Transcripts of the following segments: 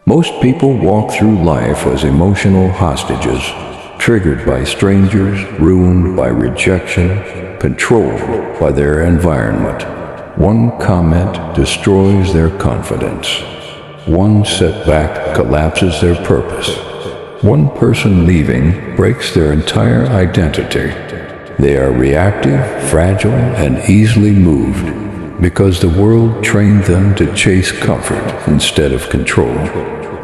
Most people walk through life as emotional hostages, triggered by strangers, ruined by rejection, controlled by their environment. One comment destroys their confidence. One setback collapses their purpose. One person leaving breaks their entire identity. They are reactive, fragile, and easily moved because the world trained them to chase comfort instead of control.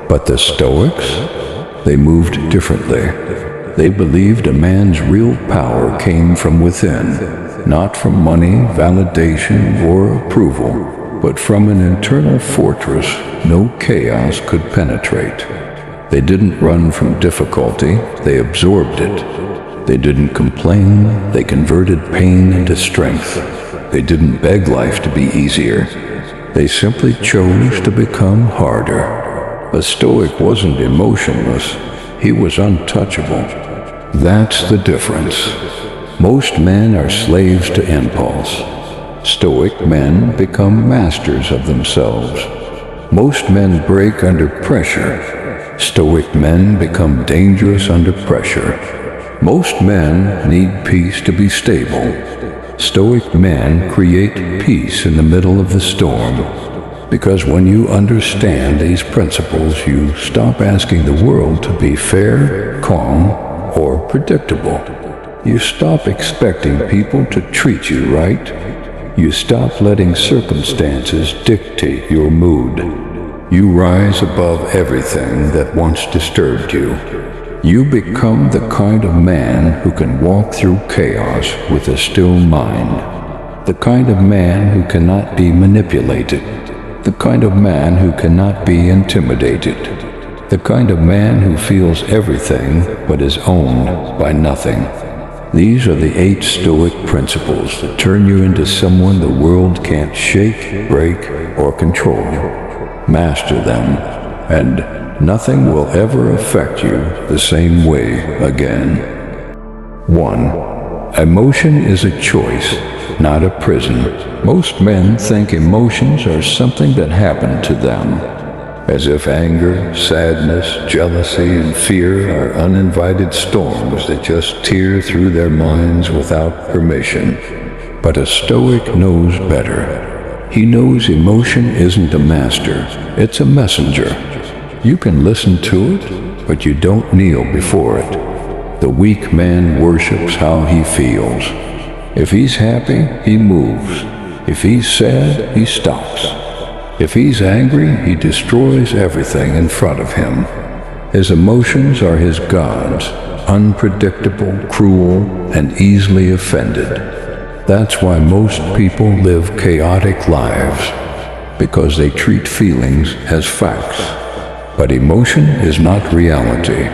But the Stoics, they moved differently. They believed a man's real power came from within, not from money, validation, or approval, but from an internal fortress no chaos could penetrate. They didn't run from difficulty, they absorbed it. They didn't complain, they converted pain into strength. They didn't beg life to be easier. They simply chose to become harder. A Stoic wasn't emotionless, he was untouchable. That's the difference. Most men are slaves to impulse. Stoic men become masters of themselves. Most men break under pressure. Stoic men become dangerous under pressure. Most men need peace to be stable. Stoic men create peace in the middle of the storm. Because when you understand these principles, you stop asking the world to be fair, calm, or predictable. You stop expecting people to treat you right. You stop letting circumstances dictate your mood. You rise above everything that once disturbed you. You become the kind of man who can walk through chaos with a still mind. The kind of man who cannot be manipulated. The kind of man who cannot be intimidated. The kind of man who feels everything but is owned by nothing. These are the 8 Stoic principles that turn you into someone the world can't shake, break, or control. Master them, and nothing will ever affect you the same way again. 1. Emotion is a choice, not a prison. Most men think emotions are something that happened to them, as if anger, sadness, jealousy, and fear are uninvited storms that just tear through their minds without permission. But a Stoic knows better. He knows emotion isn't a master, it's a messenger. You can listen to it, but you don't kneel before it. The weak man worships how he feels. If he's happy, he moves. If he's sad, he stops. If he's angry, he destroys everything in front of him. His emotions are his gods, unpredictable, cruel, and easily offended. That's why most people live chaotic lives, because they treat feelings as facts. But emotion is not reality.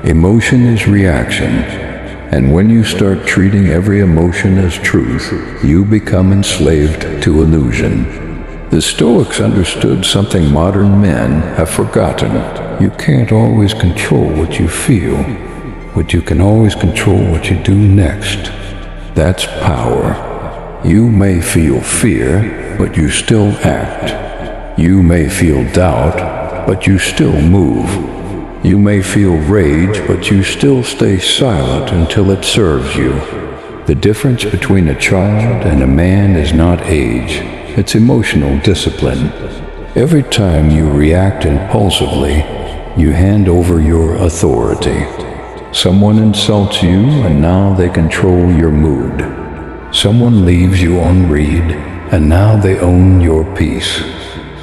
Emotion is reaction. And when you start treating every emotion as truth, you become enslaved to illusion. The Stoics understood something modern men have forgotten. You can't always control what you feel, but you can always control what you do next. That's power. You may feel fear, but you still act. You may feel doubt, but you still move. You may feel rage, but you still stay silent until it serves you. The difference between a child and a man is not age, it's emotional discipline. Every time you react impulsively, you hand over your authority. Someone insults you, and now they control your mood. Someone leaves you on read, and now they own your peace.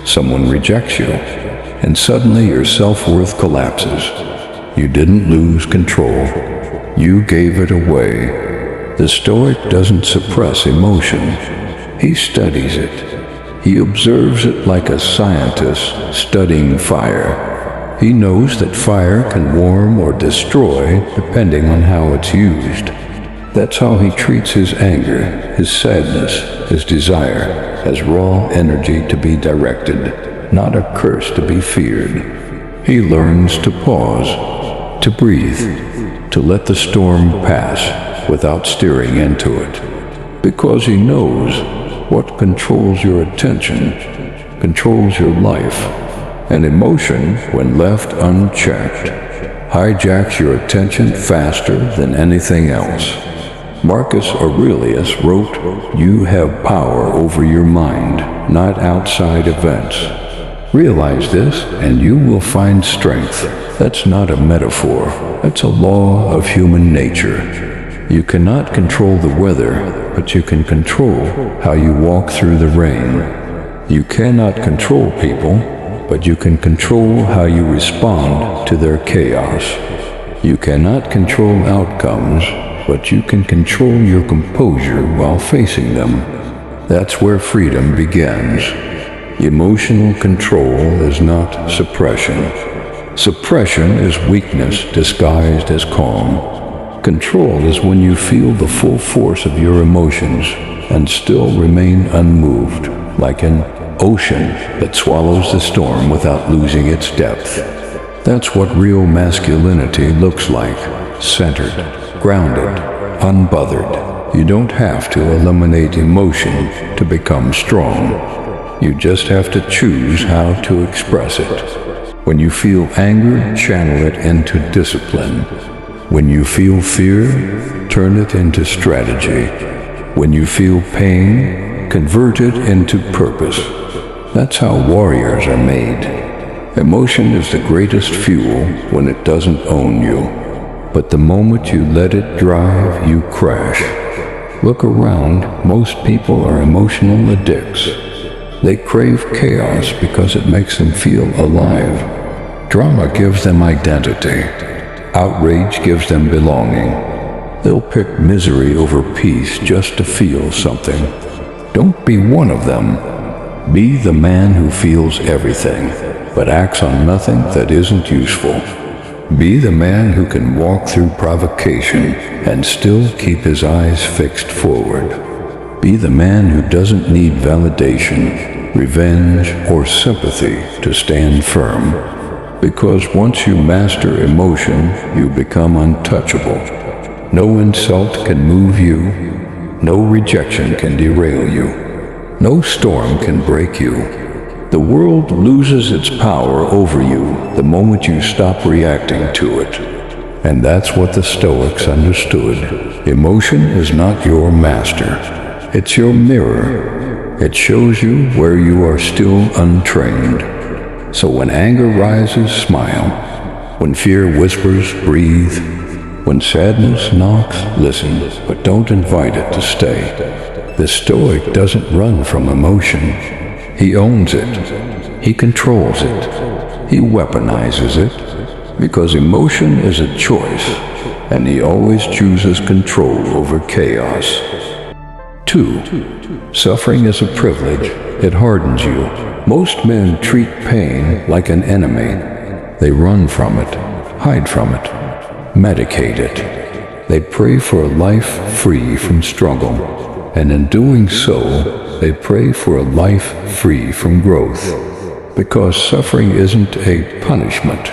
Someone rejects you, and suddenly your self-worth collapses. You didn't lose control. You gave it away. The Stoic doesn't suppress emotion. He studies it. He observes it like a scientist studying fire. He knows that fire can warm or destroy depending on how it's used. That's how he treats his anger, his sadness, his desire, as raw energy to be directed, not a curse to be feared. He learns to pause, to breathe, to let the storm pass without steering into it. Because he knows what controls your attention, controls your life. An emotion, when left unchecked, hijacks your attention faster than anything else. Marcus Aurelius wrote, "You have power over your mind, not outside events." Realize this, and you will find strength. That's not a metaphor. That's a law of human nature. You cannot control the weather, but you can control how you walk through the rain. You cannot control people, but you can control how you respond to their chaos. You cannot control outcomes, but you can control your composure while facing them. That's where freedom begins. Emotional control is not suppression. Suppression is weakness disguised as calm. Control is when you feel the full force of your emotions and still remain unmoved, like an ocean that swallows the storm without losing its depth. That's what real masculinity looks like: centered, grounded, unbothered. You don't have to eliminate emotion to become strong. You just have to choose how to express it. When you feel anger, channel it into discipline. When you feel fear, turn it into strategy. When you feel pain, convert it into purpose. That's how warriors are made. Emotion is the greatest fuel when it doesn't own you. But the moment you let it drive, you crash. Look around, most people are emotional addicts. They crave chaos because it makes them feel alive. Drama gives them identity. Outrage gives them belonging. They'll pick misery over peace just to feel something. Don't be one of them. Be the man who feels everything, but acts on nothing that isn't useful. Be the man who can walk through provocation and still keep his eyes fixed forward. Be the man who doesn't need validation, revenge, or sympathy to stand firm. Because once you master emotion, you become untouchable. No insult can move you. No rejection can derail you. No storm can break you. The world loses its power over you the moment you stop reacting to it. And that's what the Stoics understood. Emotion is not your master. It's your mirror. It shows you where you are still untrained. So when anger rises, smile. When fear whispers, breathe. When sadness knocks, listen, but don't invite it to stay. The Stoic doesn't run from emotion. He owns it. He controls it. He weaponizes it. Because emotion is a choice, and he always chooses control over chaos. 2. Suffering is a privilege. It hardens you. Most men treat pain like an enemy. They run from it, hide from it, medicate it. They pray for a life free from struggle. And in doing so, they pray for a life free from growth. Because suffering isn't a punishment.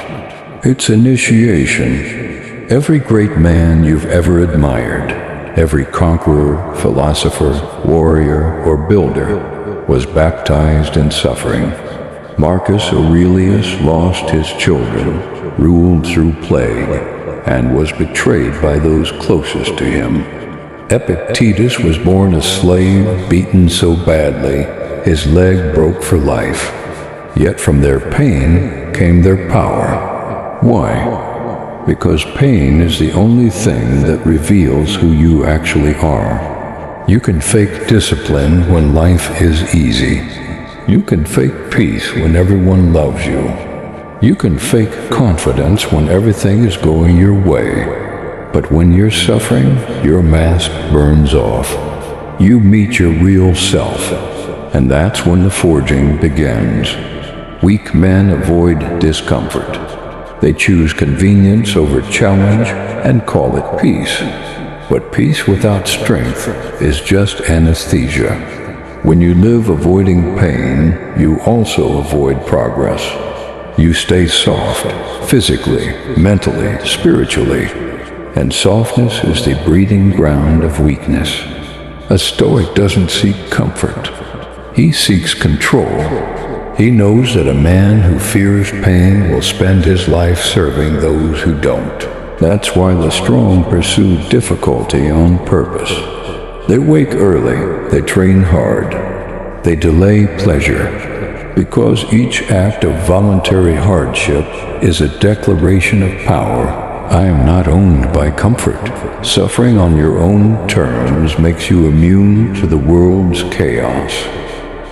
It's initiation. Every great man you've ever admired, every conqueror, philosopher, warrior, or builder was baptized in suffering. Marcus Aurelius lost his children, ruled through plague, and was betrayed by those closest to him. Epictetus was born a slave, beaten so badly, his leg broke for life. Yet from their pain came their power. Why? Because pain is the only thing that reveals who you actually are. You can fake discipline when life is easy. You can fake peace when everyone loves you. You can fake confidence when everything is going your way. But when you're suffering, your mask burns off. You meet your real self, and that's when the forging begins. Weak men avoid discomfort. They choose convenience over challenge and call it peace. But peace without strength is just anesthesia. When you live avoiding pain, you also avoid progress. You stay soft, physically, mentally, spiritually. And softness is the breeding ground of weakness. A Stoic doesn't seek comfort. He seeks control. He knows that a man who fears pain will spend his life serving those who don't. That's why the strong pursue difficulty on purpose. They wake early, they train hard, they delay pleasure, because each act of voluntary hardship is a declaration of power. I am not owned by comfort. Suffering on your own terms makes you immune to the world's chaos.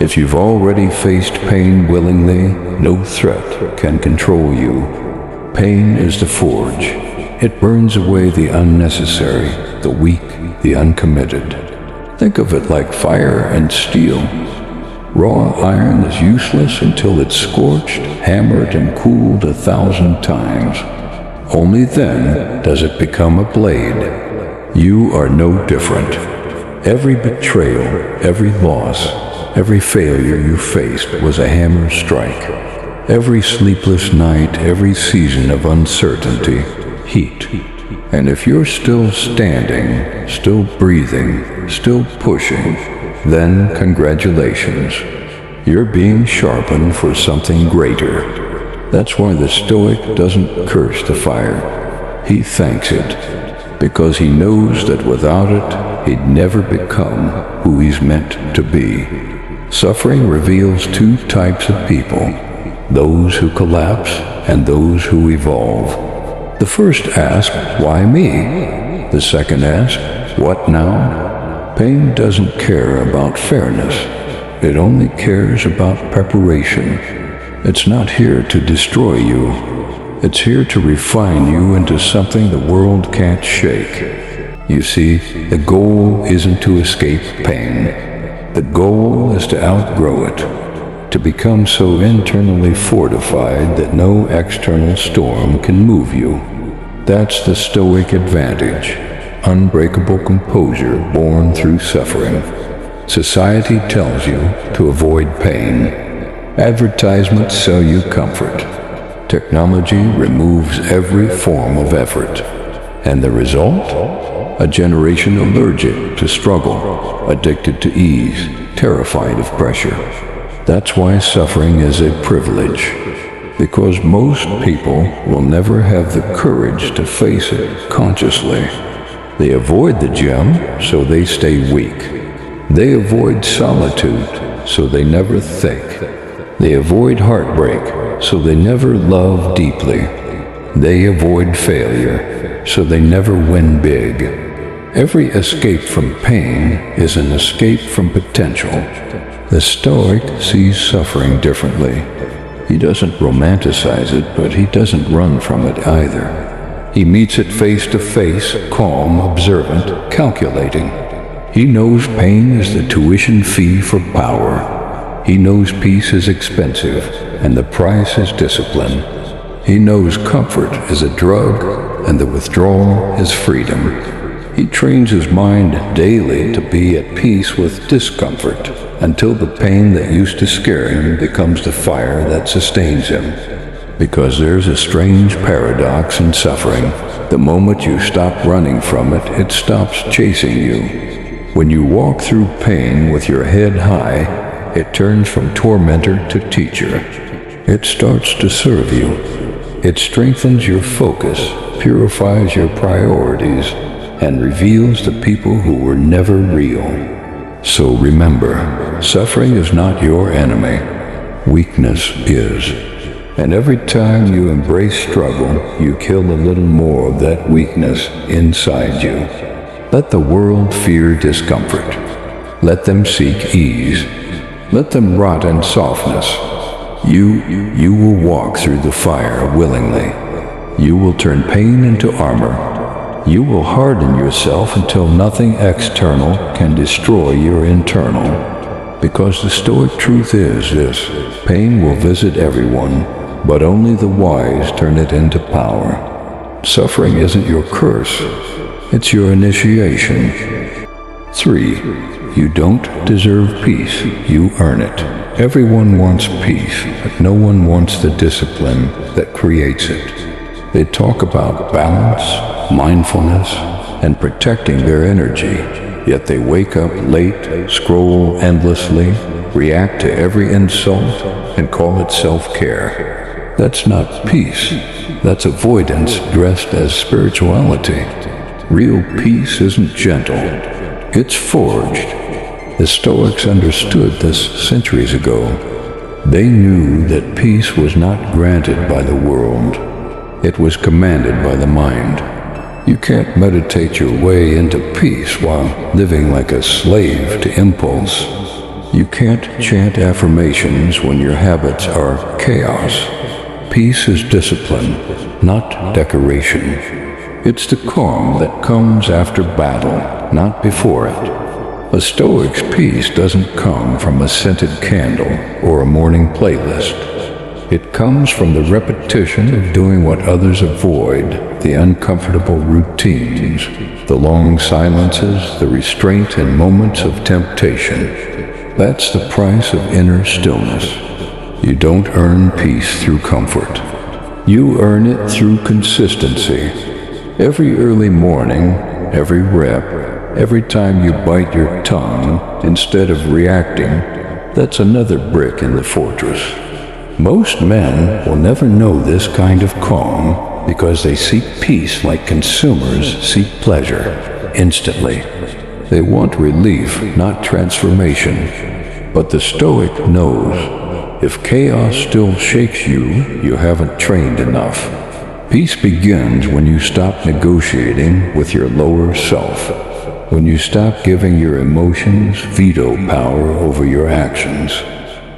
If you've already faced pain willingly, no threat can control you. Pain is the forge. It burns away the unnecessary, the weak, the uncommitted. Think of it like fire and steel. Raw iron is useless until it's scorched, hammered, and cooled 1,000 times. Only then does it become a blade. You are no different. Every betrayal, every loss, every failure you faced was a hammer strike. Every sleepless night, every season of uncertainty, heat. And if you're still standing, still breathing, still pushing, then congratulations. You're being sharpened for something greater. That's why the Stoic doesn't curse the fire. He thanks it, because he knows that without it, he'd never become who he's meant to be. Suffering reveals two types of people, those who collapse and those who evolve. The first ask, why me? The second ask, what now? Pain doesn't care about fairness. It only cares about preparation. It's not here to destroy you. It's here to refine you into something the world can't shake. You see, the goal isn't to escape pain. The goal is to outgrow it, to become so internally fortified that no external storm can move you. That's the Stoic advantage, unbreakable composure born through suffering. Society tells you to avoid pain. Advertisements sell you comfort. Technology removes every form of effort. And the result? A generation allergic to struggle, addicted to ease, terrified of pressure. That's why suffering is a privilege, because most people will never have the courage to face it consciously. They avoid the gym, so they stay weak. They avoid solitude, so they never think. They avoid heartbreak, so they never love deeply. They avoid failure, so they never win big. Every escape from pain is an escape from potential. The Stoic sees suffering differently. He doesn't romanticize it, but he doesn't run from it either. He meets it face to face, calm, observant, calculating. He knows pain is the tuition fee for power. He knows peace is expensive, and the price is discipline. He knows comfort is a drug, and the withdrawal is freedom. He trains his mind daily to be at peace with discomfort until the pain that used to scare him becomes the fire that sustains him. Because there's a strange paradox in suffering. The moment you stop running from it, it stops chasing you. When you walk through pain with your head high, it turns from tormentor to teacher. It starts to serve you. It strengthens your focus, purifies your priorities, and reveals the people who were never real. So remember, suffering is not your enemy. Weakness is. And every time you embrace struggle, you kill a little more of that weakness inside you. Let the world fear discomfort. Let them seek ease. Let them rot in softness. You will walk through the fire willingly. You will turn pain into armor. You will harden yourself until nothing external can destroy your internal. Because the Stoic truth is this: pain will visit everyone, but only the wise turn it into power. Suffering isn't your curse, it's your initiation. 3. You don't deserve peace, you earn it. Everyone wants peace, but no one wants the discipline that creates it. They talk about balance, mindfulness, and protecting their energy, yet they wake up late, scroll endlessly, react to every insult, and call it self-care. That's not peace. That's avoidance dressed as spirituality. Real peace isn't gentle. It's forged. The Stoics understood this centuries ago. They knew that peace was not granted by the world. It was commanded by the mind. You can't meditate your way into peace while living like a slave to impulse. You can't chant affirmations when your habits are chaos. Peace is discipline, not decoration. It's the calm that comes after battle, not before it. A Stoic's peace doesn't come from a scented candle or a morning playlist. It comes from the repetition of doing what others avoid, the uncomfortable routines, the long silences, the restraint in moments of temptation. That's the price of inner stillness. You don't earn peace through comfort. You earn it through consistency. Every early morning, every rep, every time you bite your tongue instead of reacting, that's another brick in the fortress. Most men will never know this kind of calm because they seek peace like consumers seek pleasure, instantly. They want relief, not transformation. But the Stoic knows, if chaos still shakes you, you haven't trained enough. Peace begins when you stop negotiating with your lower self, when you stop giving your emotions veto power over your actions,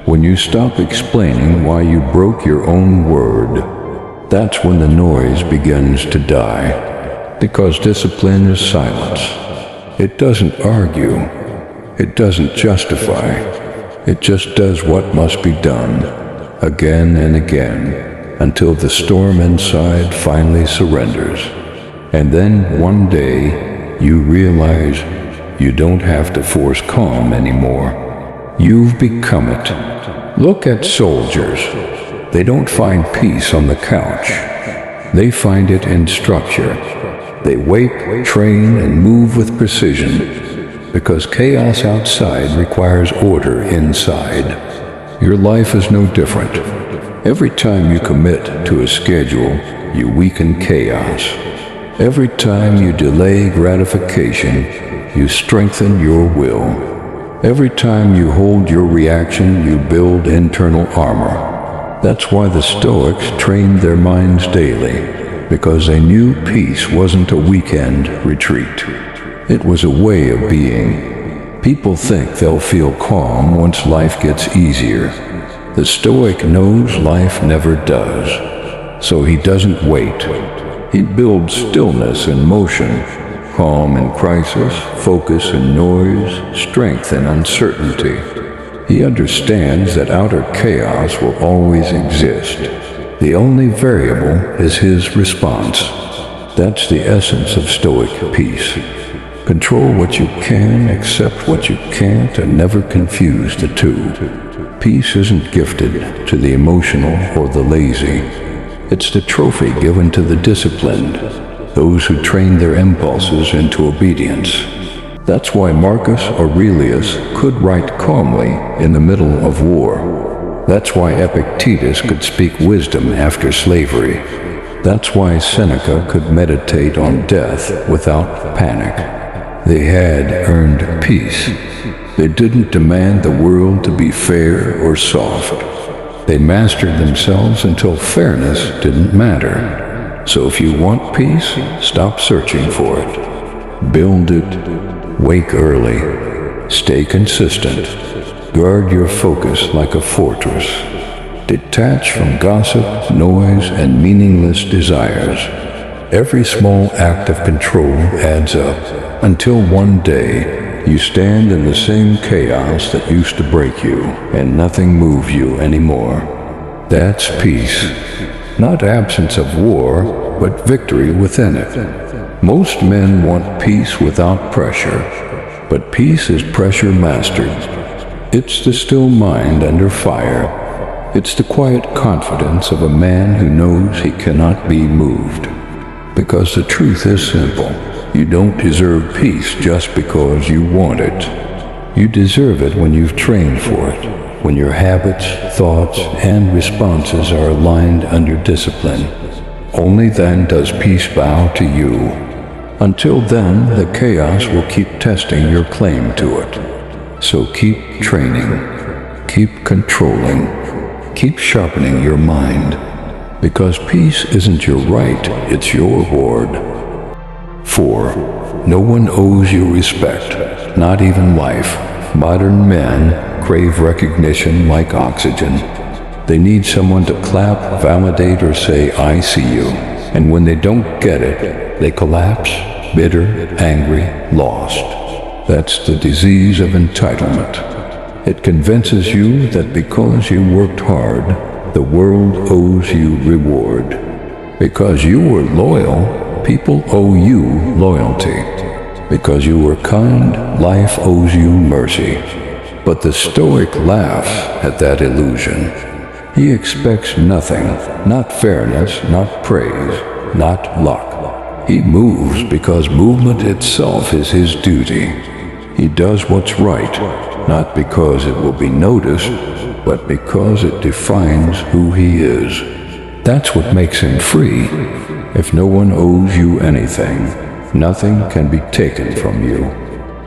when you stop explaining why you broke your own word. That's when the noise begins to die, because discipline is silence. It doesn't argue. It doesn't justify. It just does what must be done, again and again, until the storm inside finally surrenders. And then one day, you realize you don't have to force calm anymore. You've become it. Look at soldiers. They don't find peace on the couch. They find it in structure. They wake, train, and move with precision, because chaos outside requires order inside. Your life is no different. Every time you commit to a schedule, you weaken chaos. Every time you delay gratification, you strengthen your will. Every time you hold your reaction, you build internal armor. That's why the Stoics trained their minds daily, because they knew peace wasn't a weekend retreat. It was a way of being. People think they'll feel calm once life gets easier. The Stoic knows life never does, so he doesn't wait. He builds stillness in motion, calm in crisis, focus in noise, strength in uncertainty. He understands that outer chaos will always exist. The only variable is his response. That's the essence of Stoic peace. Control what you can, accept what you can't, and never confuse the two. Peace isn't gifted to the emotional or the lazy. It's the trophy given to the disciplined, those who train their impulses into obedience. That's why Marcus Aurelius could write calmly in the middle of war. That's why Epictetus could speak wisdom after slavery. That's why Seneca could meditate on death without panic. They had earned peace. They didn't demand the world to be fair or soft. They mastered themselves until fairness didn't matter. So if you want peace, stop searching for it. Build it. Wake early. Stay consistent. Guard your focus like a fortress. Detach from gossip, noise, and meaningless desires. Every small act of control adds up, until one day you stand in the same chaos that used to break you, and nothing moves you anymore. That's peace. Not absence of war, but victory within it. Most men want peace without pressure, but peace is pressure mastered. It's the still mind under fire. It's the quiet confidence of a man who knows he cannot be moved. Because the truth is simple. You don't deserve peace just because you want it. You deserve it when you've trained for it, when your habits, thoughts, and responses are aligned under discipline. Only then does peace bow to you. Until then, the chaos will keep testing your claim to it. So keep training, keep controlling, keep sharpening your mind, because peace isn't your right, it's your reward. 4. No one owes you respect, not even life. Modern men crave recognition like oxygen. They need someone to clap, validate, or say, "I see you." And when they don't get it, they collapse, bitter, angry, lost. That's the disease of entitlement. It convinces you that because you worked hard, the world owes you reward. Because you were loyal, people owe you loyalty. Because you were kind, life owes you mercy. But the Stoic laughs at that illusion. He expects nothing, not fairness, not praise, not luck. He moves because movement itself is his duty. He does what's right, not because it will be noticed, but because it defines who he is. That's what makes him free. If no one owes you anything, nothing can be taken from you.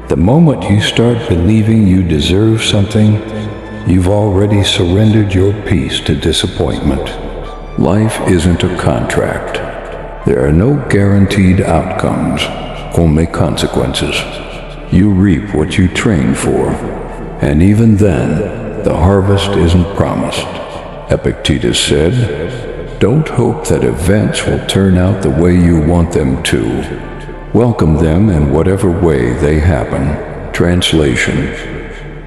The moment you start believing you deserve something, you've already surrendered your peace to disappointment. Life isn't a contract. There are no guaranteed outcomes, only consequences. You reap what you train for, and even then, the harvest isn't promised. Epictetus said, "Don't hope that events will turn out the way you want them to. Welcome them in whatever way they happen." Translation: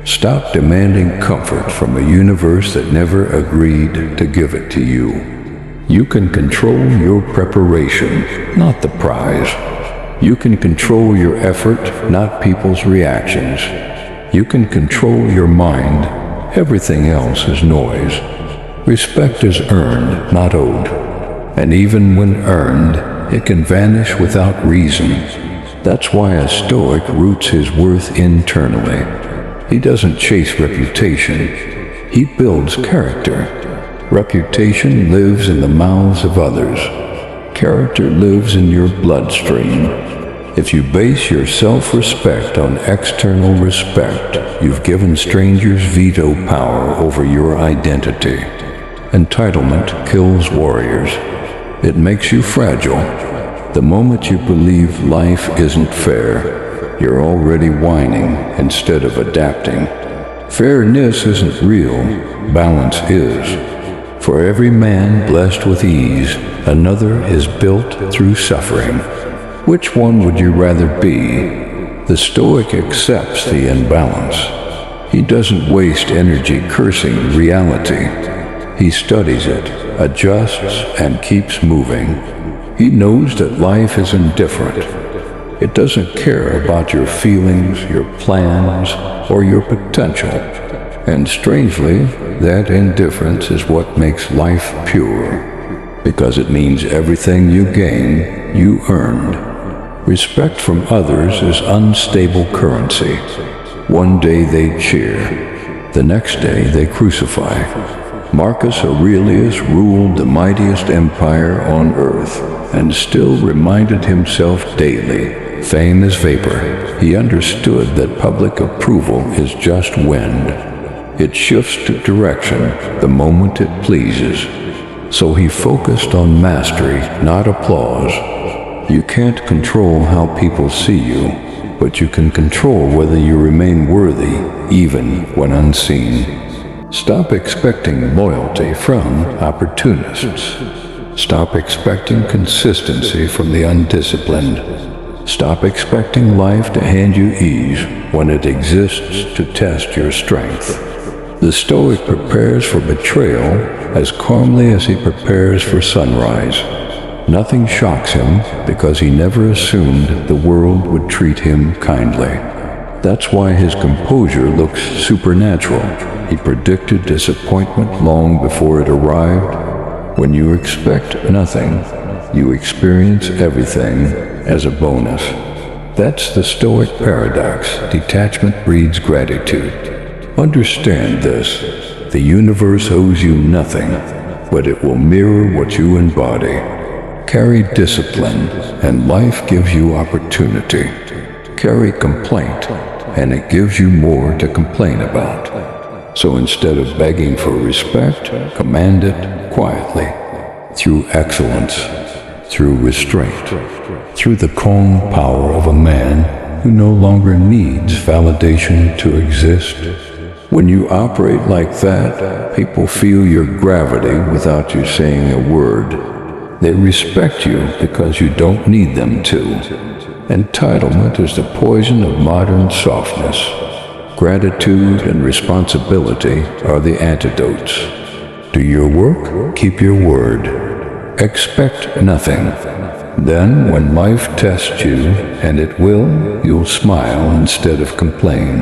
stop demanding comfort from a universe that never agreed to give it to you. You can control your preparation, not the prize. You can control your effort, not people's reactions. You can control your mind. Everything else is noise. Respect is earned, not owed. And even when earned, it can vanish without reason. That's why a Stoic roots his worth internally. He doesn't chase reputation. He builds character. Reputation lives in the mouths of others. Character lives in your bloodstream. If you base your self-respect on external respect, you've given strangers veto power over your identity. Entitlement kills warriors. It makes you fragile. The moment you believe life isn't fair, you're already whining instead of adapting. Fairness isn't real, balance is. For every man blessed with ease, another is built through suffering. Which one would you rather be? The Stoic accepts the imbalance. He doesn't waste energy cursing reality. He studies it, adjusts, and keeps moving. He knows that life is indifferent. It doesn't care about your feelings, your plans, or your potential. And strangely, that indifference is what makes life pure, because it means everything you gain, you earned. Respect from others is unstable currency. One day they cheer, the next day they crucify. Marcus Aurelius ruled the mightiest empire on earth, and still reminded himself daily, fame is vapor. He understood that public approval is just wind. It shifts to direction the moment it pleases. So he focused on mastery, not applause. You can't control how people see you, but you can control whether you remain worthy, even when unseen. Stop expecting loyalty from opportunists. Stop expecting consistency from the undisciplined. Stop expecting life to hand you ease when it exists to test your strength. The Stoic prepares for betrayal as calmly as he prepares for sunrise. Nothing shocks him because he never assumed the world would treat him kindly. That's why his composure looks supernatural. He predicted disappointment long before it arrived. When you expect nothing, you experience everything as a bonus. That's the Stoic paradox. Detachment breeds gratitude. Understand this. The universe owes you nothing, but it will mirror what you embody. Carry discipline, and life gives you opportunity. Carry complaint, and it gives you more to complain about. So instead of begging for respect, command it quietly, through excellence, through restraint, through the calm power of a man who no longer needs validation to exist. When you operate like that, people feel your gravity without you saying a word. They respect you because you don't need them to. Entitlement is the poison of modern softness. Gratitude and responsibility are the antidotes. Do your work, keep your word. Expect nothing. Then, when life tests you, and it will, you'll smile instead of complain.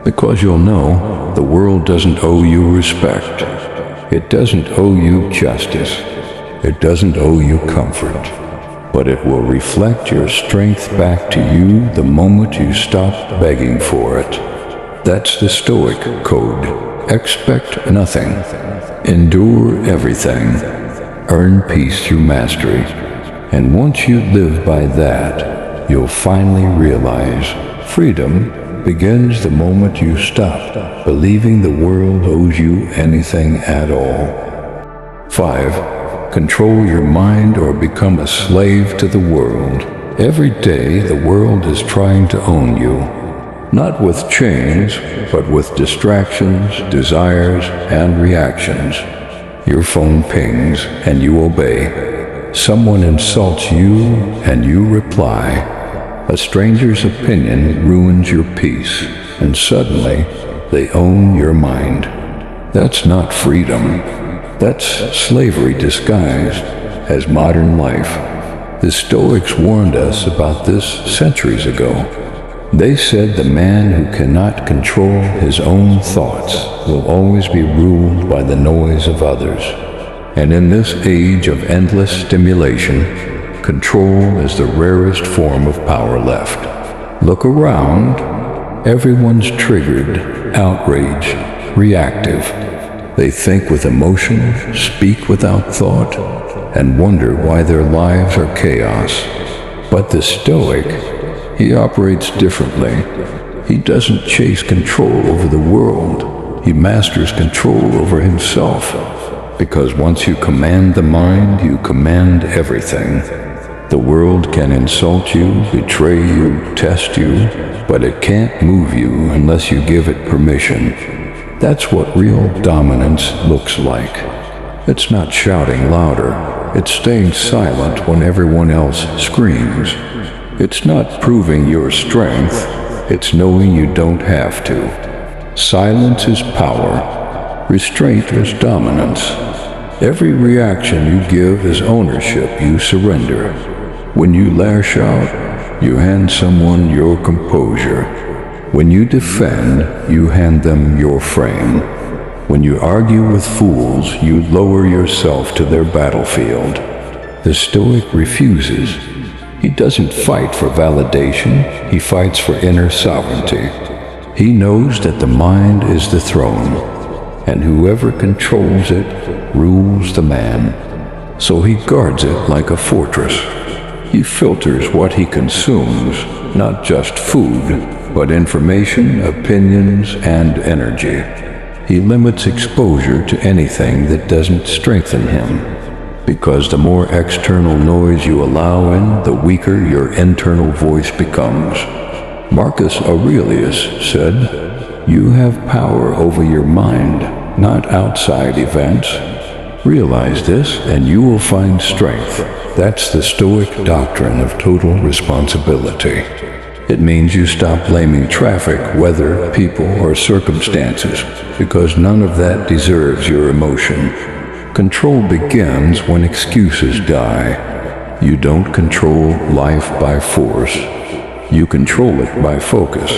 Because you'll know the world doesn't owe you respect. It doesn't owe you justice. It doesn't owe you comfort. But it will reflect your strength back to you the moment you stop begging for it. That's the Stoic code. Expect nothing. Endure everything. Earn peace through mastery. And once you live by that, you'll finally realize freedom begins the moment you stop believing the world owes you anything at all. 5. Control your mind or become a slave to the world. Every day the world is trying to own you, not with chains, but with distractions, desires, and reactions. Your phone pings and you obey. Someone insults you and you reply. A stranger's opinion ruins your peace, and suddenly they own your mind. That's not freedom. That's slavery disguised as modern life. The Stoics warned us about this centuries ago. They said the man who cannot control his own thoughts will always be ruled by the noise of others. And in this age of endless stimulation, control is the rarest form of power left. Look around. Everyone's triggered, outraged, reactive. They think with emotion, speak without thought, and wonder why their lives are chaos. But the Stoic, he operates differently. He doesn't chase control over the world. He masters control over himself. Because once you command the mind, you command everything. The world can insult you, betray you, test you, but it can't move you unless you give it permission. That's what real dominance looks like. It's not shouting louder. It's staying silent when everyone else screams. It's not proving your strength. It's knowing you don't have to. Silence is power. Restraint is dominance. Every reaction you give is ownership you surrender. When you lash out, you hand someone your composure. When you defend, you hand them your frame. When you argue with fools, you lower yourself to their battlefield. The Stoic refuses. He doesn't fight for validation, he fights for inner sovereignty. He knows that the mind is the throne, and whoever controls it rules the man. So he guards it like a fortress. He filters what he consumes, not just food, but information, opinions, and energy. He limits exposure to anything that doesn't strengthen him, because the more external noise you allow in, the weaker your internal voice becomes. Marcus Aurelius said, "You have power over your mind, not outside events. Realize this and you will find strength." That's the Stoic doctrine of total responsibility. It means you stop blaming traffic, weather, people, or circumstances, because none of that deserves your emotion. Control begins when excuses die. You don't control life by force. You control it by focus.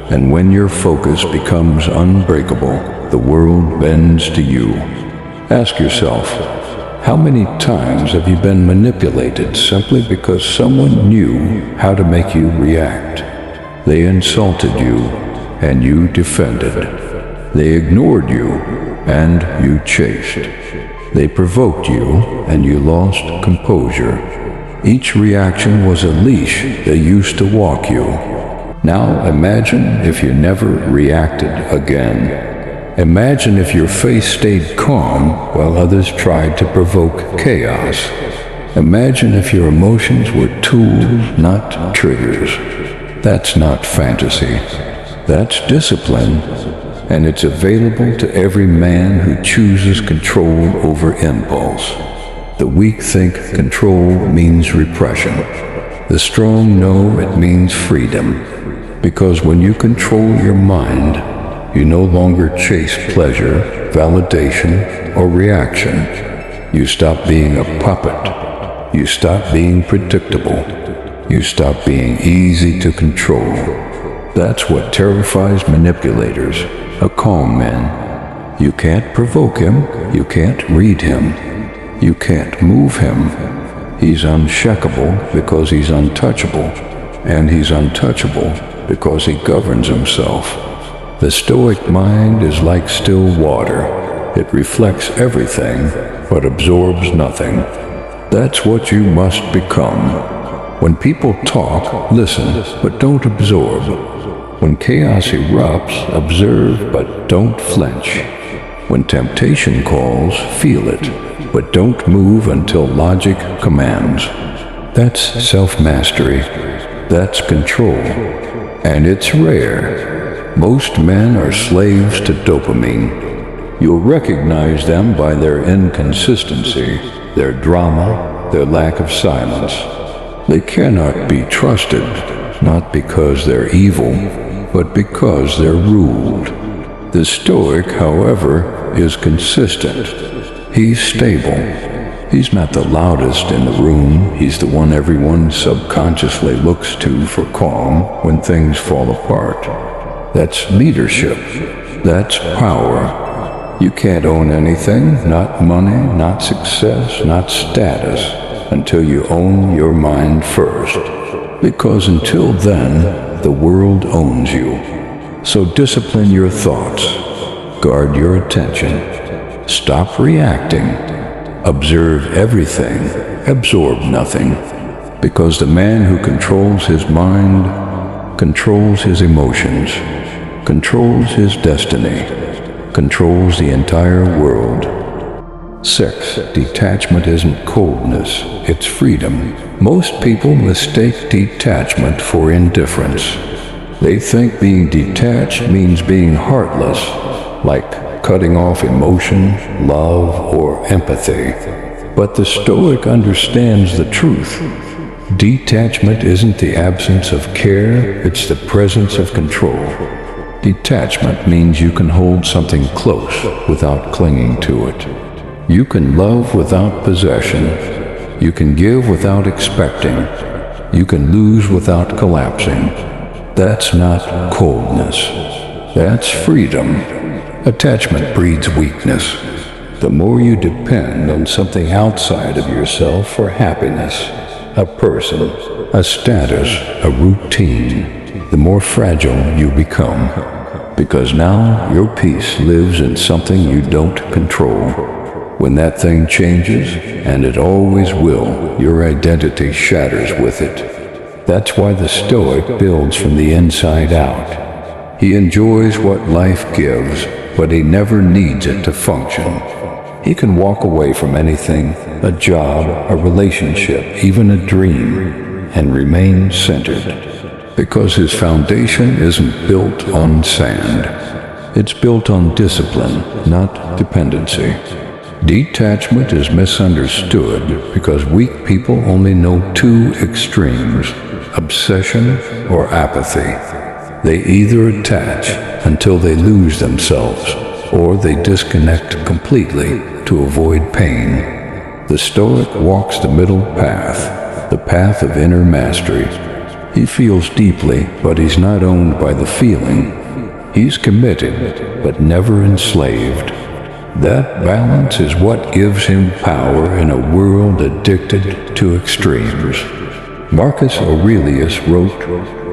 And when your focus becomes unbreakable, the world bends to you. Ask yourself, How many times have you been manipulated simply because someone knew how to make you react? They insulted you, and you defended. They ignored you, and you chased. They provoked you, and you lost composure. Each reaction was a leash they used to walk you. Now imagine if you never reacted again. Imagine if your face stayed calm while others tried to provoke chaos. Imagine if your emotions were tools, not triggers. That's not fantasy. That's discipline, and it's available to every man who chooses control over impulse. The weak think control means repression. The strong know it means freedom. Because when you control your mind, you no longer chase pleasure, validation, or reaction. You stop being a puppet. You stop being predictable. You stop being easy to control. That's what terrifies manipulators, a calm man. You can't provoke him. You can't read him. You can't move him. He's unshakable because he's untouchable, and he's untouchable because he governs himself. The Stoic mind is like still water. It reflects everything, but absorbs nothing. That's what you must become. When people talk, listen, but don't absorb. When chaos erupts, observe, but don't flinch. When temptation calls, feel it, but don't move until logic commands. That's self-mastery. That's control. And it's rare. Most men are slaves to dopamine. You'll recognize them by their inconsistency, their drama, their lack of silence. They cannot be trusted, not because they're evil, but because they're ruled. The Stoic, however, is consistent. He's stable. He's not the loudest in the room. He's the one everyone subconsciously looks to for calm when things fall apart. That's leadership. That's power. You can't own anything, not money, not success, not status, until you own your mind first. Because until then, the world owns you. So discipline your thoughts. Guard your attention. Stop reacting. Observe everything. Absorb nothing. Because the man who controls his mind controls his emotions, controls his destiny, controls the entire world. 6. Detachment isn't coldness, it's freedom. Most people mistake detachment for indifference. They think being detached means being heartless, like cutting off emotion, love, or empathy. But the Stoic understands the truth. Detachment isn't the absence of care, it's the presence of control. Detachment means you can hold something close without clinging to it. You can love without possession. You can give without expecting. You can lose without collapsing. That's not coldness. That's freedom. Attachment breeds weakness. The more you depend on something outside of yourself for happiness, a person, a status, a routine, the more fragile you become. Because now your peace lives in something you don't control. When that thing changes, and it always will, your identity shatters with it. That's why the Stoic builds from the inside out. He enjoys what life gives, but he never needs it to function. He can walk away from anything, a job, a relationship, even a dream, and remain centered. Because his foundation isn't built on sand. It's built on discipline, not dependency. Detachment is misunderstood because weak people only know two extremes, obsession or apathy. They either attach until they lose themselves, or they disconnect completely to avoid pain. The Stoic walks the middle path, the path of inner mastery. He feels deeply, but he's not owned by the feeling. He's committed, but never enslaved. That balance is what gives him power in a world addicted to extremes. Marcus Aurelius wrote,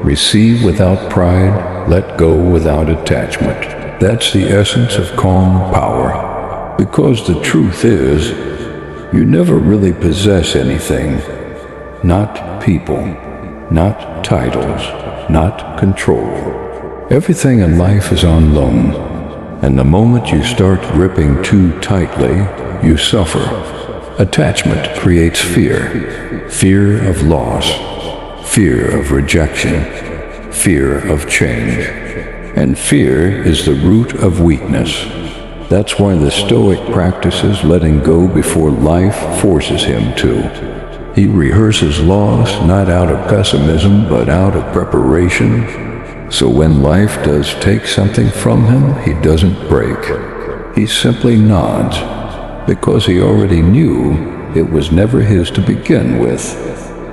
"Receive without pride, let go without attachment." That's the essence of calm power. Because the truth is, you never really possess anything. Not people, not titles, not control. Everything in life is on loan, and the moment you start gripping too tightly, you suffer. Attachment creates fear. Fear of loss, fear of rejection, fear of change. And fear is the root of weakness. That's why the Stoic practices letting go before life forces him to. He rehearses loss not out of pessimism but out of preparation. So when life does take something from him, he doesn't break. He simply nods, because he already knew it was never his to begin with.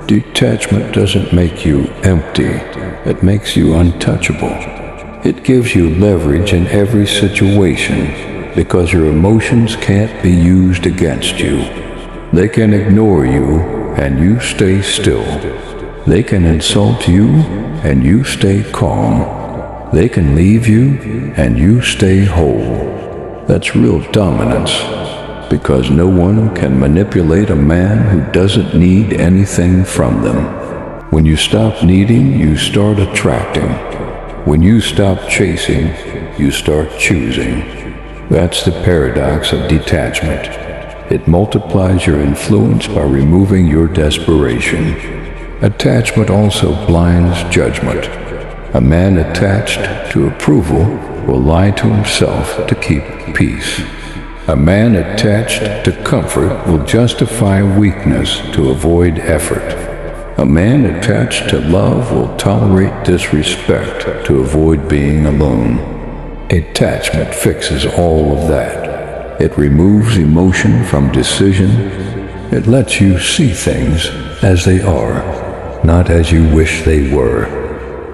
Detachment doesn't make you empty, it makes you untouchable. It gives you leverage in every situation, because your emotions can't be used against you. They can ignore you, and you stay still. They can insult you, and you stay calm. They can leave you, and you stay whole. That's real dominance, because no one can manipulate a man who doesn't need anything from them. When you stop needing, you start attracting. When you stop chasing, you start choosing. That's the paradox of detachment. It multiplies your influence by removing your desperation. Attachment also blinds judgment. A man attached to approval will lie to himself to keep peace. A man attached to comfort will justify weakness to avoid effort. A man attached to love will tolerate disrespect to avoid being alone. Attachment fixes all of that. It removes emotion from decision. It lets you see things as they are, not as you wish they were.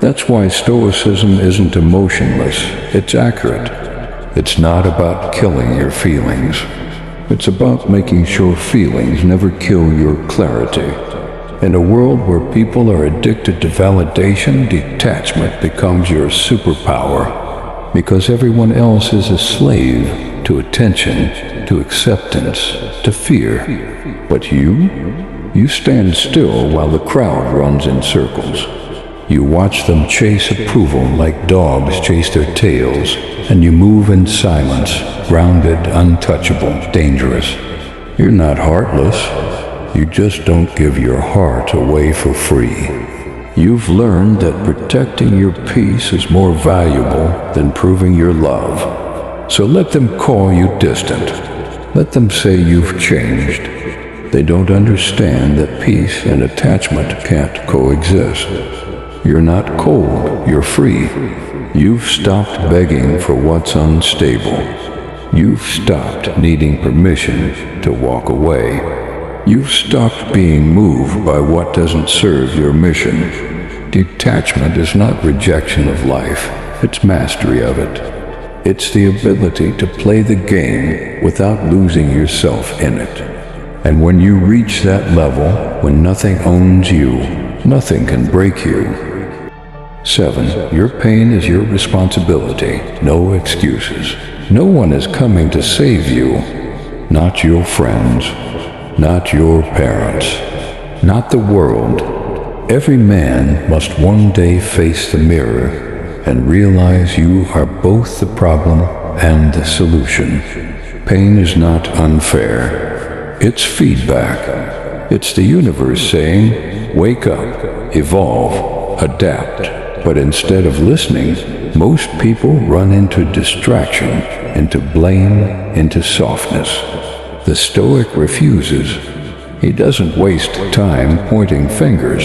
That's why Stoicism isn't emotionless, it's accurate. It's not about killing your feelings. It's about making sure feelings never kill your clarity. In a world where people are addicted to validation, detachment becomes your superpower, because everyone else is a slave to attention, to acceptance, to fear. But you stand still while the crowd runs in circles. You watch them chase approval like dogs chase their tails, and you move in silence, grounded, untouchable, dangerous. You're not heartless. You just don't give your heart away for free. You've learned that protecting your peace is more valuable than proving your love. So let them call you distant. Let them say you've changed. They don't understand that peace and attachment can't coexist. You're not cold, you're free. You've stopped begging for what's unstable. You've stopped needing permission to walk away. You've stopped being moved by what doesn't serve your mission. Detachment is not rejection of life, it's mastery of it. It's the ability to play the game without losing yourself in it. And when you reach that level, when nothing owns you, nothing can break you. 7. Your pain is your responsibility, no excuses. No one is coming to save you, not your friends. Not your parents, not the world. Every man must one day face the mirror and realize you are both the problem and the solution. Pain is not unfair. It's feedback. It's the universe saying, wake up, evolve, adapt. But instead of listening, most people run into distraction, into blame, into softness. The Stoic refuses. He doesn't waste time pointing fingers.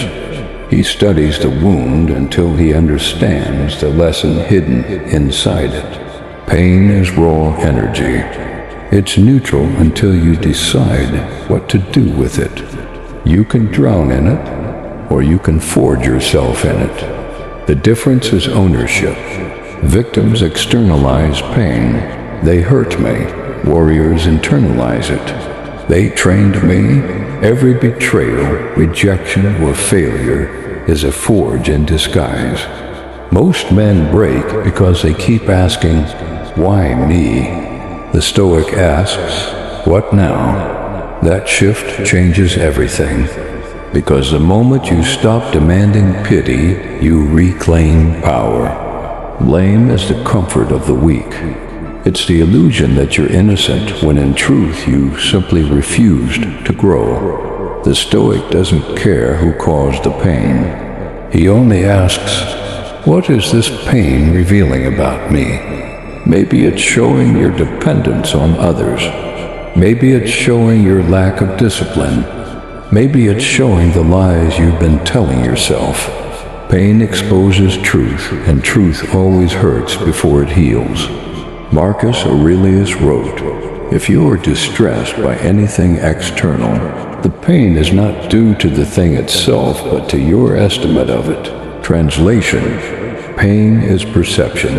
He studies the wound until he understands the lesson hidden inside it. Pain is raw energy. It's neutral until you decide what to do with it. You can drown in it, or you can forge yourself in it. The difference is ownership. Victims externalize pain. They hurt me. warriors internalize it. They trained me. Every betrayal, rejection, or failure is a forge in disguise. Most men break because they keep asking, why me? The Stoic asks, what now? That shift changes everything. Because the moment you stop demanding pity, you reclaim power. Blame is the comfort of the weak. It's the illusion that you're innocent when in truth you simply refused to grow. The Stoic doesn't care who caused the pain. He only asks, what is this pain revealing about me? Maybe it's showing your dependence on others. Maybe it's showing your lack of discipline. Maybe it's showing the lies you've been telling yourself. Pain exposes truth, and truth always hurts before it heals. Marcus Aurelius wrote, if you are distressed by anything external, the pain is not due to the thing itself, but to your estimate of it. Translation, pain is perception.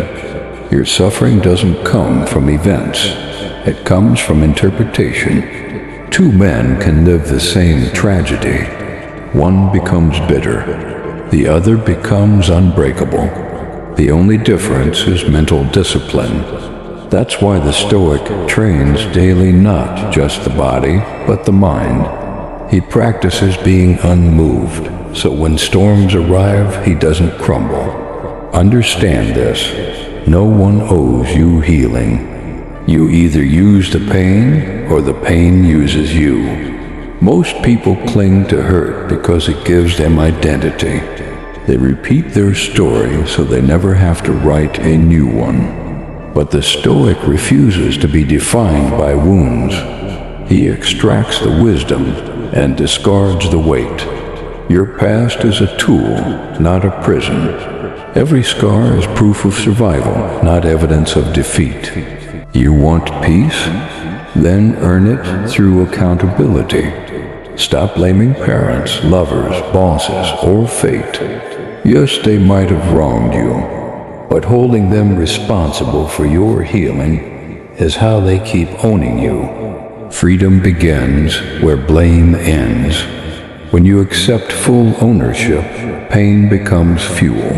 Your suffering doesn't come from events. It comes from interpretation. Two men can live the same tragedy. One becomes bitter. The other becomes unbreakable. The only difference is mental discipline. That's why the Stoic trains daily not just the body, but the mind. He practices being unmoved, so when storms arrive, he doesn't crumble. Understand this. No one owes you healing. You either use the pain, or the pain uses you. Most people cling to hurt because it gives them identity. They repeat their story so they never have to write a new one. But the Stoic refuses to be defined by wounds. He extracts the wisdom and discards the weight. Your past is a tool, not a prison. Every scar is proof of survival, not evidence of defeat. You want peace? Then earn it through accountability. Stop blaming parents, lovers, bosses, or fate. Yes, they might have wronged you, but holding them responsible for your healing is how they keep owning you. Freedom begins where blame ends. When you accept full ownership, pain becomes fuel.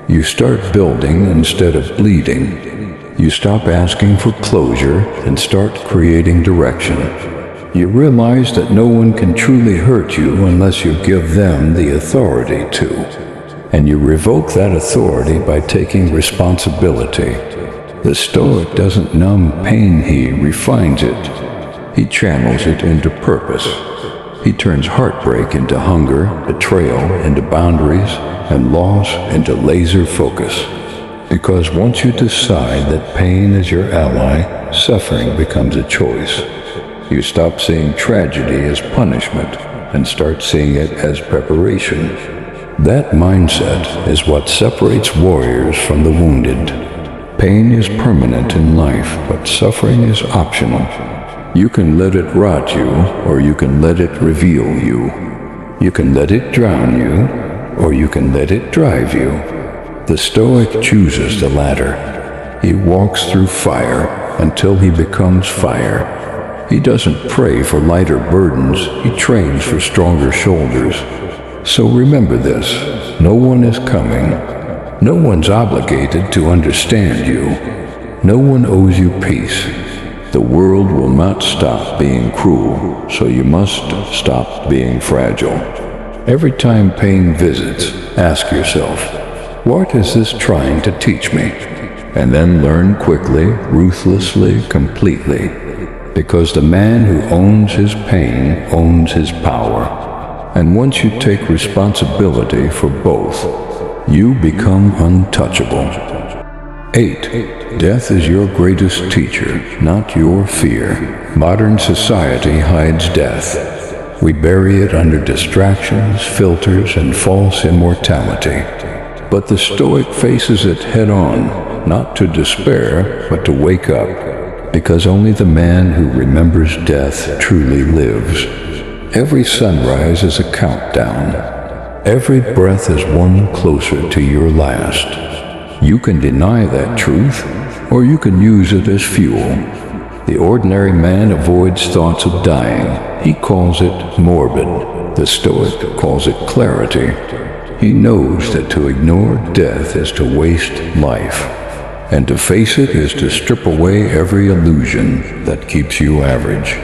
You start building instead of bleeding. You stop asking for closure and start creating direction. You realize that no one can truly hurt you unless you give them the authority to. And you revoke that authority by taking responsibility. The Stoic doesn't numb pain, he refines it. He channels it into purpose. He turns heartbreak into hunger, betrayal into boundaries, and loss into laser focus. Because once you decide that pain is your ally, suffering becomes a choice. You stop seeing tragedy as punishment and start seeing it as preparation. That mindset is what separates warriors from the wounded. Pain is permanent in life, but suffering is optional. You can let it rot you, or you can let it reveal you. You can let it drown you, or you can let it drive you. The Stoic chooses the latter. He walks through fire until he becomes fire. He doesn't pray for lighter burdens, he trains for stronger shoulders. So remember this, no one is coming. No one's obligated to understand you. No one owes you peace. The world will not stop being cruel, so you must stop being fragile. Every time pain visits, ask yourself, what is this trying to teach me? And then learn quickly, ruthlessly, completely. Because the man who owns his pain owns his power. And once you take responsibility for both, you become untouchable. 8. Death is your greatest teacher, not your fear. Modern society hides death. We bury it under distractions, filters, and false immortality. But the Stoic faces it head-on, not to despair, but to wake up, because only the man who remembers death truly lives. Every sunrise is a countdown. Every breath is one closer to your last. You can deny that truth, or you can use it as fuel. The ordinary man avoids thoughts of dying. He calls it morbid. The Stoic calls it clarity. He knows that to ignore death is to waste life, and to face it is to strip away every illusion that keeps you average.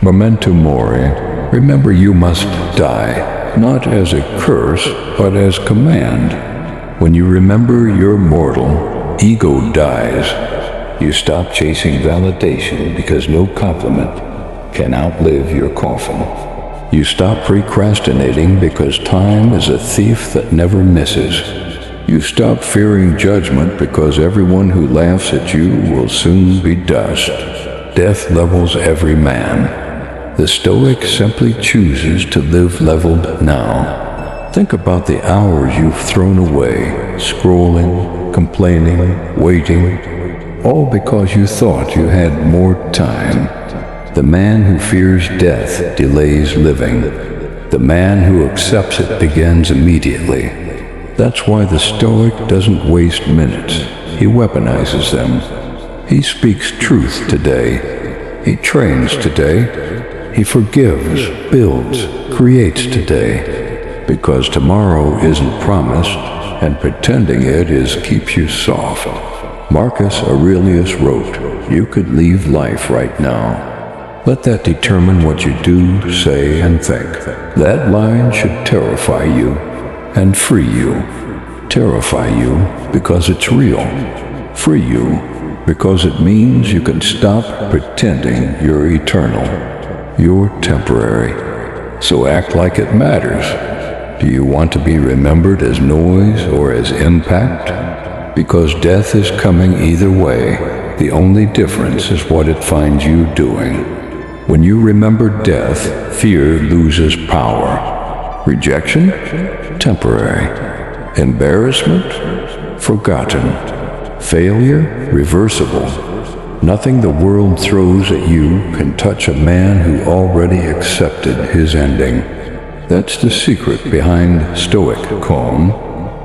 Memento mori, remember you must die, not as a curse, but as command. When you remember you're mortal, ego dies. You stop chasing validation because no compliment can outlive your coffin. You stop procrastinating because time is a thief that never misses. You stop fearing judgment because everyone who laughs at you will soon be dust. Death levels every man. The Stoic simply chooses to live leveled now. Think about the hours you've thrown away, scrolling, complaining, waiting, all because you thought you had more time. The man who fears death delays living. The man who accepts it begins immediately. That's why the Stoic doesn't waste minutes. He weaponizes them. He speaks truth today. He trains today. He forgives, builds, creates today. Because tomorrow isn't promised, and pretending it keeps you soft. Marcus Aurelius wrote, "You could leave life right now." Let that determine what you do, say, and think. That line should terrify you and free you. Terrify you because it's real. Free you because it means you can stop pretending you're eternal. You're temporary. So act like it matters. Do you want to be remembered as noise or as impact? Because death is coming either way. The only difference is what it finds you doing. When you remember death, fear loses power. Rejection? Temporary. Embarrassment? Forgotten. Failure? Reversible. Nothing the world throws at you can touch a man who already accepted his ending. That's the secret behind Stoic calm.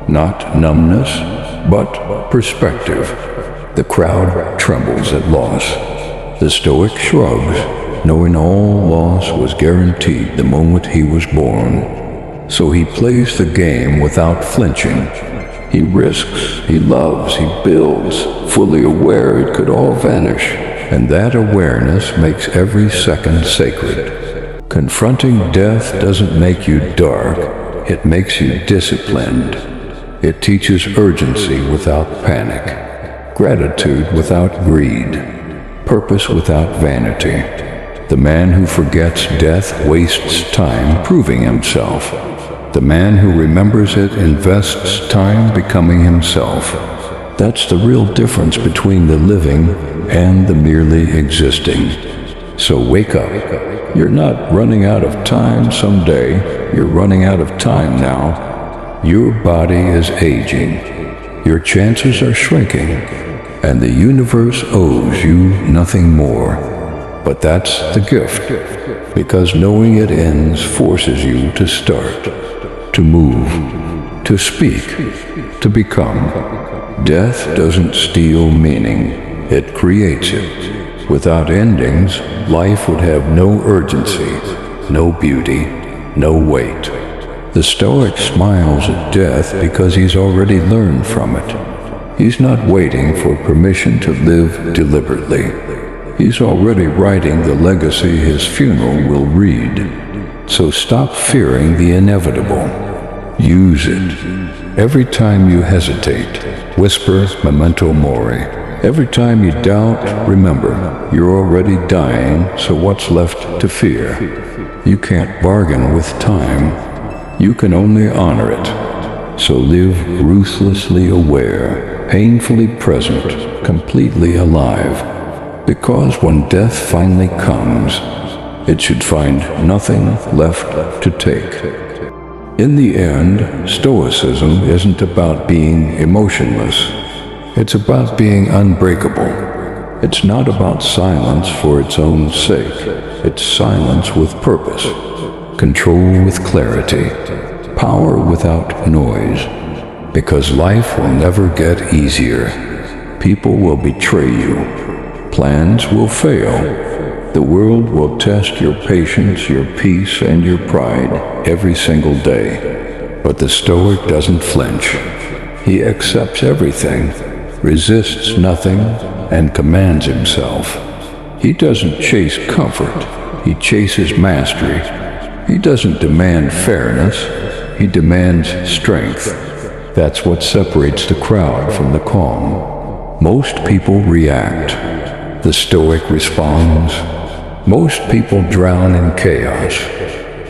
Not numbness, but perspective. The crowd trembles at loss. The Stoic shrugs, knowing all loss was guaranteed the moment he was born. So he plays the game without flinching. He risks, he loves, he builds, fully aware it could all vanish. And that awareness makes every second sacred. Confronting death doesn't make you dark, it makes you disciplined. It teaches urgency without panic, gratitude without greed, purpose without vanity. The man who forgets death wastes time proving himself. The man who remembers it invests time becoming himself. That's the real difference between the living and the merely existing. So wake up. You're not running out of time someday. You're running out of time now. Your body is aging. Your chances are shrinking. And the universe owes you nothing more. But that's the gift. Because knowing it ends forces you to start. To move. To speak. To become. Death doesn't steal meaning. It creates it. Without endings, life would have no urgency, no beauty, no weight. The Stoic smiles at death because he's already learned from it. He's not waiting for permission to live deliberately. He's already writing the legacy his funeral will read. So stop fearing the inevitable. Use it. Every time you hesitate, whisper memento mori. Every time you doubt, remember, you're already dying, so what's left to fear? You can't bargain with time. You can only honor it. So live ruthlessly aware, painfully present, completely alive. Because when death finally comes, it should find nothing left to take. In the end, Stoicism isn't about being emotionless. It's about being unbreakable. It's not about silence for its own sake. It's silence with purpose, control with clarity, power without noise. Because life will never get easier. People will betray you. plans will fail. The world will test your patience, your peace, and your pride every single day. But the Stoic doesn't flinch. He accepts everything, resists nothing, and commands himself. He doesn't chase comfort. He chases mastery. He doesn't demand fairness. He demands strength. That's what separates the crowd from the calm. Most people react. The Stoic responds. Most people drown in chaos.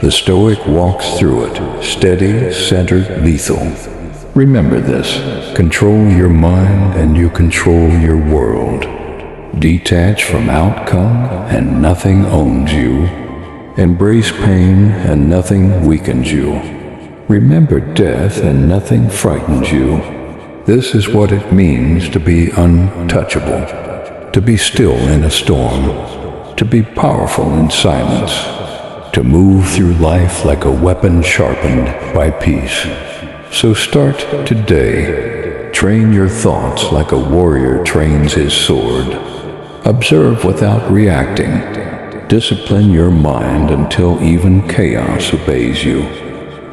The Stoic walks through it, steady, centered, lethal. Remember this. Control your mind and you control your world. Detach from outcome and nothing owns you. Embrace pain and nothing weakens you. Remember death and nothing frightens you. This is what it means to be untouchable, to be still in a storm, to be powerful in silence, to move through life like a weapon sharpened by peace. So start today. Train your thoughts like a warrior trains his sword. Observe without reacting. Discipline your mind until even chaos obeys you.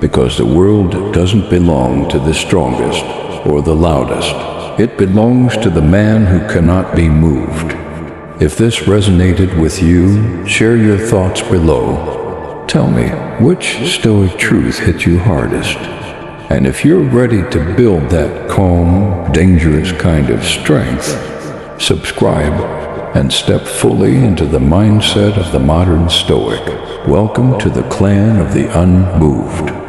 Because the world doesn't belong to the strongest or the loudest. It belongs to the man who cannot be moved. If this resonated with you, share your thoughts below. Tell me, which Stoic truth hit you hardest? And if you're ready to build that calm, dangerous kind of strength, subscribe and step fully into the mindset of the modern Stoic. Welcome to the clan of the unmoved.